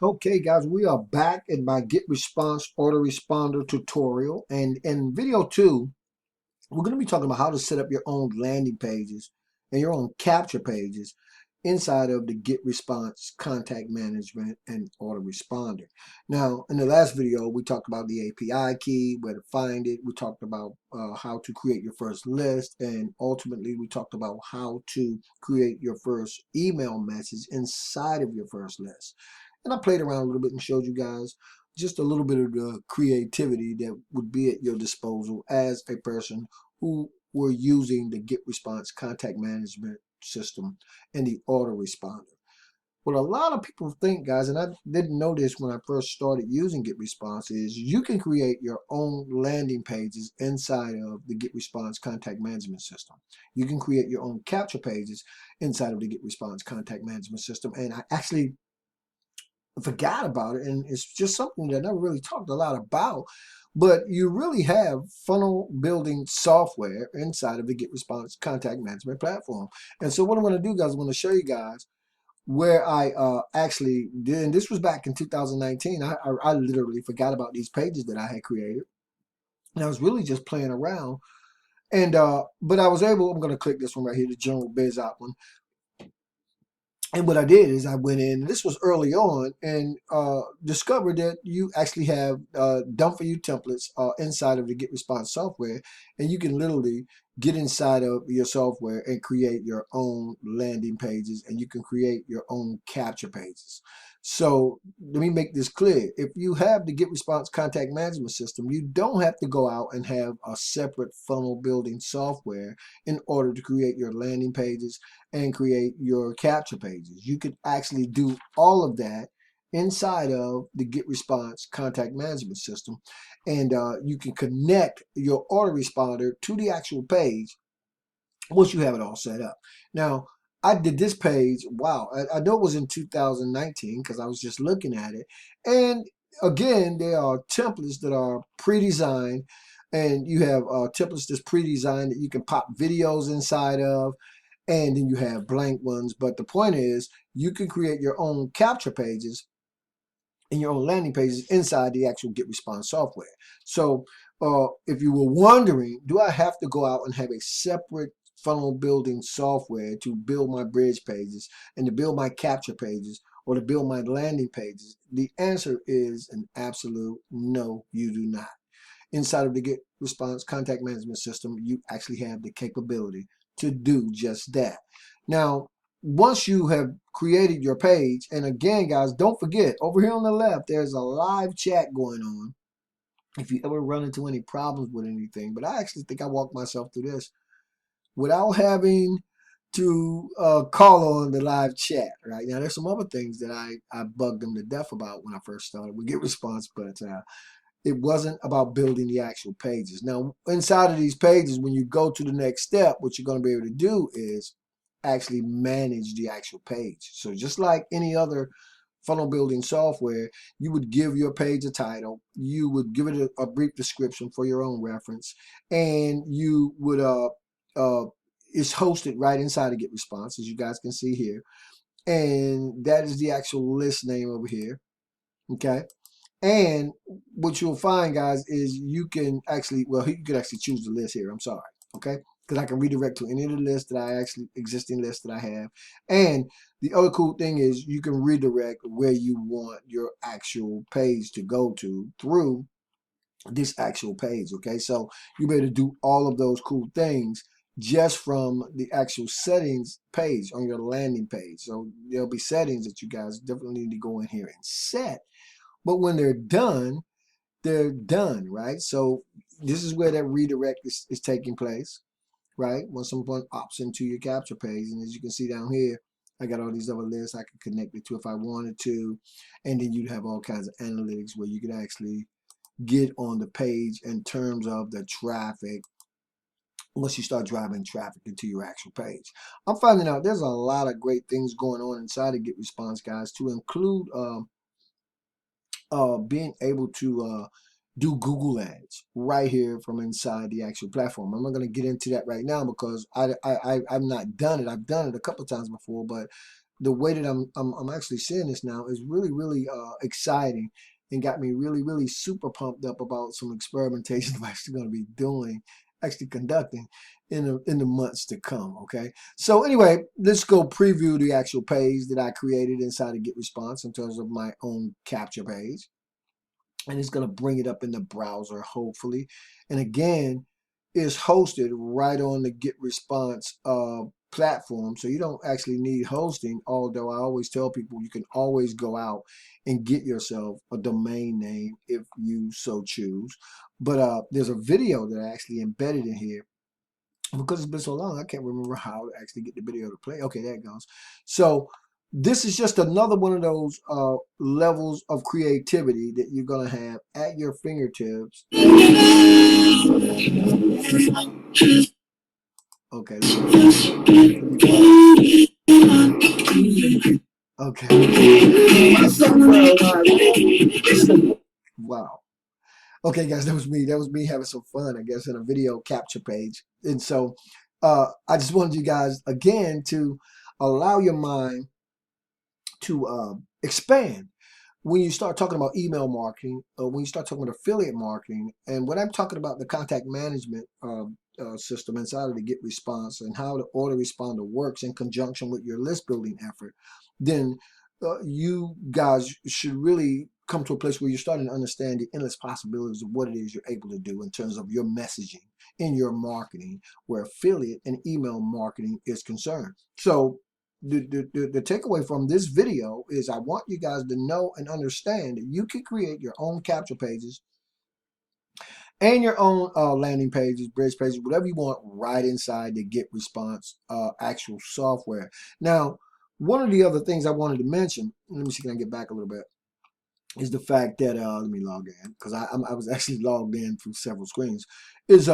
Okay, guys, we are back in my GetResponse Autoresponder tutorial. And in video 2, we're going to be talking about how to set up your own landing pages and your own capture pages inside of the GetResponse contact management and autoresponder. Now, in the last video, we talked about the API key, where to find it. We talked about how to create your first list. And ultimately, we talked about how to create your first email message inside of your first list. And I played around a little bit and showed you guys just a little bit of the creativity that would be at your disposal as a person who were using the GetResponse contact management system and the autoresponder. What a lot of people think, guys, and I didn't know this when I first started using GetResponse, is you can create your own landing pages inside of the GetResponse contact management system. You can create your own capture pages inside of the GetResponse contact management system. And I actually forgot about it, and it's just something that I never really talked a lot about. But you really have funnel building software inside of the GetResponse contact management platform. And so what I'm going to do, guys, I'm going to show you guys where I actually did, and this was back in 2019. I literally forgot about these pages that I had created, and I was really just playing around. And but I was able, I'm going to click this one right here, the general biz out one. And what I did is I went in, this was early on, and discovered that you actually have done for you templates inside of the GetResponse software, and you can literally get inside of your software and create your own landing pages, and you can create your own capture pages. So let me make this clear. If you have the GetResponse contact management system, you don't have to go out and have a separate funnel building software in order to create your landing pages and create your capture pages. You could actually do all of that inside of the GetResponse contact management system, and you can connect your autoresponder to the actual page once you have it all set up. Now, I did this page, wow, I know it was in 2019 because I was just looking at it. And again, there are templates that are pre-designed, and you have templates that's pre-designed that you can pop videos inside of, and then you have blank ones. But the point is, you can create your own capture pages and your own landing pages inside the actual GetResponse software. So if you were wondering, do I have to go out and have a separate funnel building software to build my bridge pages and to build my capture pages or to build my landing pages? The answer is an absolute no, you do not. Inside of the GetResponse contact management system, you actually have the capability to do just that. Now, once you have created your page, and again, guys, don't forget, over here on the left, there's a live chat going on if you ever run into any problems with anything. But I actually think I walked myself through this without having to call on the live chat. Right now, there's some other things that I bugged them to death about when I first started with GetResponse, but it wasn't about building the actual pages. Now, inside of these pages, when you go to the next step, what you're going to be able to do is actually manage the actual page. So just like any other funnel building software, you would give your page a title, you would give it a brief description for your own reference, and you would it's hosted right inside of GetResponse, as you guys can see here, and that is the actual list name over here. Okay. And what you'll find, guys, is you can actually, well, you could actually choose the list here. I'm sorry, okay? Because I can redirect to any of the lists that I actually, existing lists that I have. And the other cool thing is you can redirect where you want your actual page to go to through this actual page, okay? So you'll be able to do all of those cool things just from the actual settings page on your landing page. So there'll be settings that you guys definitely need to go in here and set. But when they're done, right? So this is where that redirect is taking place, right? When someone opts into your capture page, and as you can see down here, I got all these other lists I can connect it to if I wanted to, and then you'd have all kinds of analytics where you could actually get on the page in terms of the traffic once you start driving traffic into your actual page. I'm finding out there's a lot of great things going on inside of GetResponse, guys, to include being able to do Google ads right here from inside the actual platform. I'm not going to get into that right now because I've not done it. I've done it a couple of times before, but the way that I'm actually seeing this now is really exciting, and got me really super pumped up about some experimentation I'm actually going to be doing, actually conducting in the months to come. Okay, so anyway, let's go preview the actual page that I created inside of GetResponse in terms of my own capture page, and it's going to bring it up in the browser hopefully. And again, it's hosted right on the GetResponse platform, so you don't actually need hosting, although I always tell people you can always go out and get yourself a domain name if you so choose. But there's a video that I actually embedded in here because it's been so long I can't remember how to actually get the video to play. Okay, there it goes. So this is just another one of those levels of creativity that you're going to have at your fingertips. Okay. Okay. Wow. Okay, guys, that was me. That was me having some fun, I guess, in a video capture page. And so I just wanted you guys, again, to allow your mind to expand when you start talking about email marketing, or when you start talking about affiliate marketing. And when I'm talking about the contact management system inside of the GetResponse and how the autoresponder works in conjunction with your list building effort, then you guys should really come to a place where you're starting to understand the endless possibilities of what it is you're able to do in terms of your messaging in your marketing, where affiliate and email marketing is concerned. So the takeaway from this video is I want you guys to know and understand that you can create your own capture pages and your own landing pages, bridge pages, whatever you want, right inside the GetResponse actual software. Now, one of the other things I wanted to mention, let me see, can I get back a little bit, is the fact that, let me log in, because I was actually logged in through several screens, is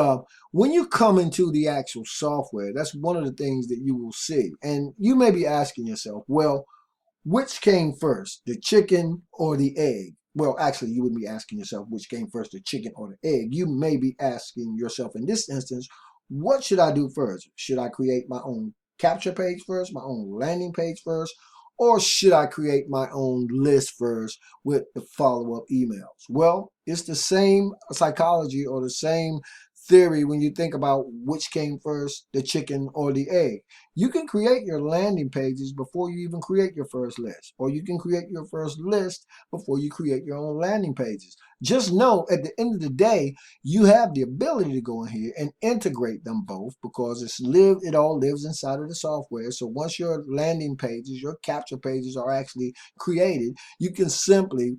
when you come into the actual software, that's one of the things that you will see. And you may be asking yourself, well, which came first, the chicken or the egg? Well, actually, you wouldn't be asking yourself which came first, the chicken or the egg. You may be asking yourself in this instance, what should I do first? Should I create my own capture page first, my own landing page first, or should I create my own list first with the follow-up emails? Well, it's the same psychology or the same theory when you think about which came first, the chicken or the egg. You can create your landing pages before you even create your first list, or you can create your first list before you create your own landing pages. Just know at the end of the day, you have the ability to go in here and integrate them both, because it all lives inside of the software. So once your landing pages, your capture pages are actually created, you can simply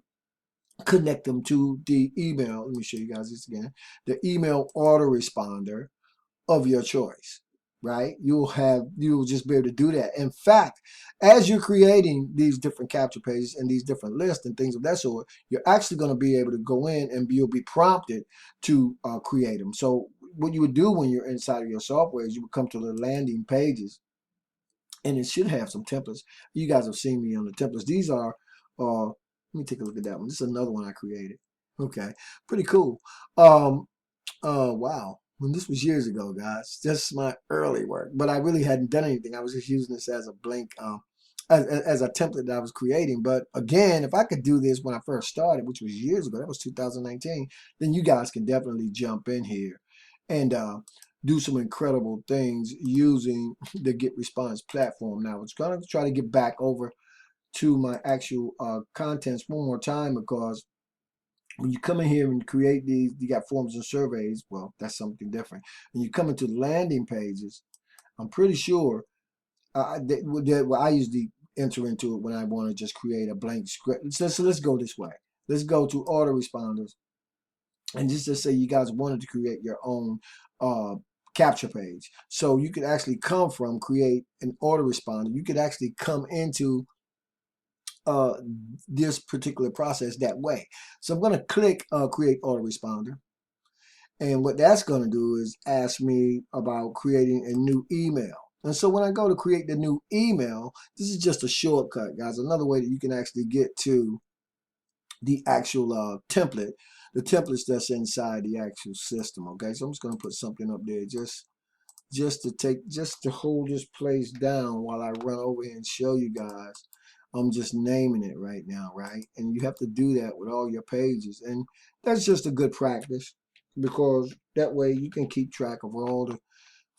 connect them to the email. Let me show you guys this again. The email autoresponder of your choice, right? You'll just be able to do that. In fact, as you're creating these different capture pages and these different lists and things of that sort, you're actually going to be able to go in and you'll be prompted to create them. So what you would do when you're inside of your software is you would come to the landing pages, and it should have some templates. You guys have seen me on the templates. These are let me take a look at that one. This is another one I created. Okay, pretty cool. Wow. When this was years ago, guys, just my early work, but I really hadn't done anything. I was just using this as a blank, as a template that I was creating. But again, if I could do this when I first started, which was years ago, that was 2019, then you guys can definitely jump in here and do some incredible things using the GetResponse platform. Now, it's going to try to get back over to my actual contents one more time, because when you come in here and create these, you got forms and surveys. Well, that's something different. When you come into landing pages, I'm pretty sure I usually enter into it when I want to just create a blank script. So let's go this way. Let's go to autoresponders, and just to say you guys wanted to create your own capture page. So you could actually come from create an autoresponder. You could actually come into this particular process that way. So I'm going to click create autoresponder, and what that's going to do is ask me about creating a new email. And so when I go to create the new email, this is just a shortcut, guys, another way that you can actually get to the actual template, the templates that's inside the actual system. Okay, so I'm just going to put something up there just just to hold this place down while I run over here and show you guys. I'm just naming it right now, right? And you have to do that with all your pages. And that's just a good practice, because that way you can keep track of all the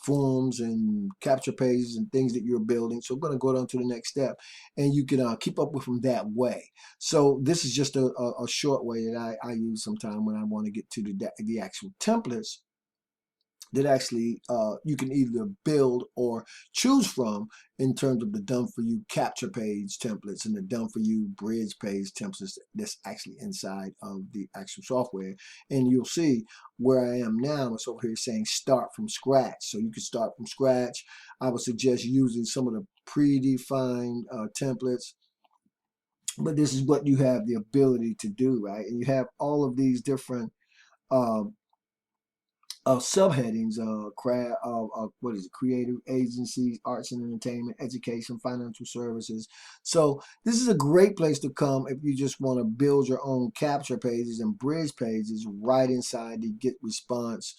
forms and capture pages and things that you're building. So I'm going to go down to the next step, and you can keep up with them that way. So this is just a short way that I use sometime when I want to get to the actual templates that actually you can either build or choose from in terms of the done for you capture page templates and the done for you bridge page templates that's actually inside of the actual software. And you'll see where I am now, it's over here saying start from scratch. So you can start from scratch. I would suggest using some of the predefined templates, but this is what you have the ability to do, right? And you have all of these different subheadings, what is it? Creative agencies, arts and entertainment, education, financial services. So this is a great place to come if you just want to build your own capture pages and bridge pages right inside the GetResponse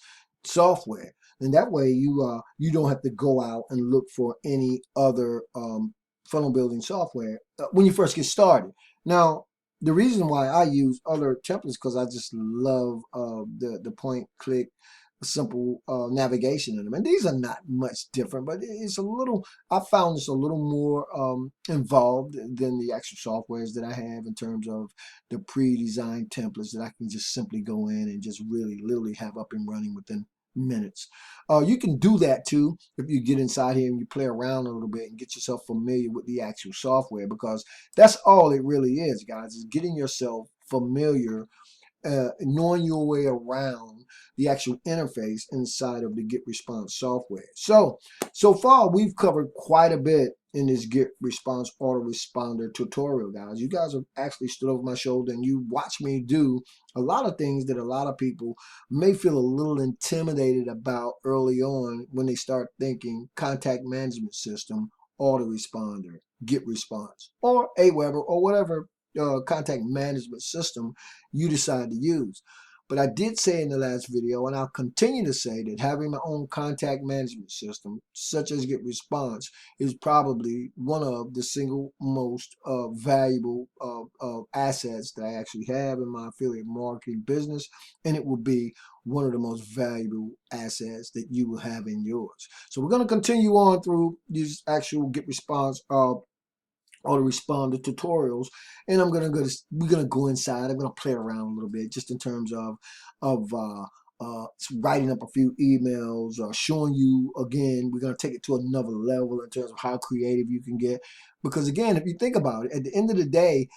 software. And that way you don't have to go out and look for any other funnel building software when you first get started. Now, the reason why I use other templates because I just love the point click simple navigation in them, and these are not much different, but it's a little, I found it's a little more involved than the actual softwares that I have in terms of the pre-designed templates that I can just simply go in and just really literally have up and running within minutes. You can do that too if you get inside here and you play around a little bit and get yourself familiar with the actual software, because that's all it really is, guys, is getting yourself familiar, knowing your way around the actual interface inside of the GetResponse software. So far we've covered quite a bit in this GetResponse Autoresponder tutorial, guys. You guys have actually stood over my shoulder and you watch me do a lot of things that a lot of people may feel a little intimidated about early on when they start thinking contact management system, autoresponder, GetResponse, or Aweber, or whatever contact management system you decide to use. But I did say in the last video, and I'll continue to say, that having my own contact management system, such as GetResponse, is probably one of the single most valuable assets that I actually have in my affiliate marketing business, and it will be one of the most valuable assets that you will have in yours. So we're going to continue on through these actual GetResponse autoresponder tutorials, and we're gonna go inside. I'm gonna play around a little bit just in terms of writing up a few emails, showing you again. We're gonna take it to another level in terms of how creative you can get, because again, if you think about it, at the end of the day,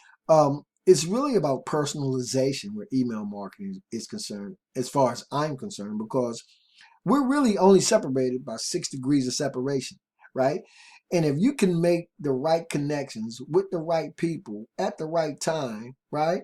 it's really about personalization where email marketing is concerned, as far as I'm concerned, because we're really only separated by 6 degrees of separation, right? And if you can make the right connections with the right people at the right time, right?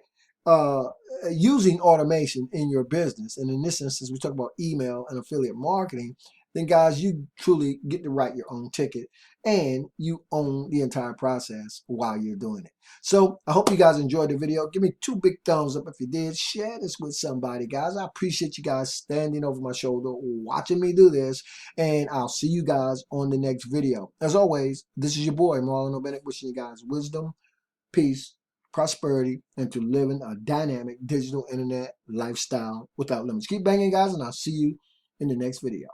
Using automation in your business, and in this instance, we talk about email and affiliate marketing, then guys, you truly get to write your own ticket and you own the entire process while you're doing it. So I hope you guys enjoyed the video. Give me 2 big thumbs up if you did. Share this with somebody, guys. I appreciate you guys standing over my shoulder, watching me do this, and I'll see you guys on the next video. As always, this is your boy, Marlon O Bennett, wishing you guys wisdom, peace, prosperity, and to living a dynamic digital internet lifestyle without limits. Keep banging, guys, and I'll see you in the next video.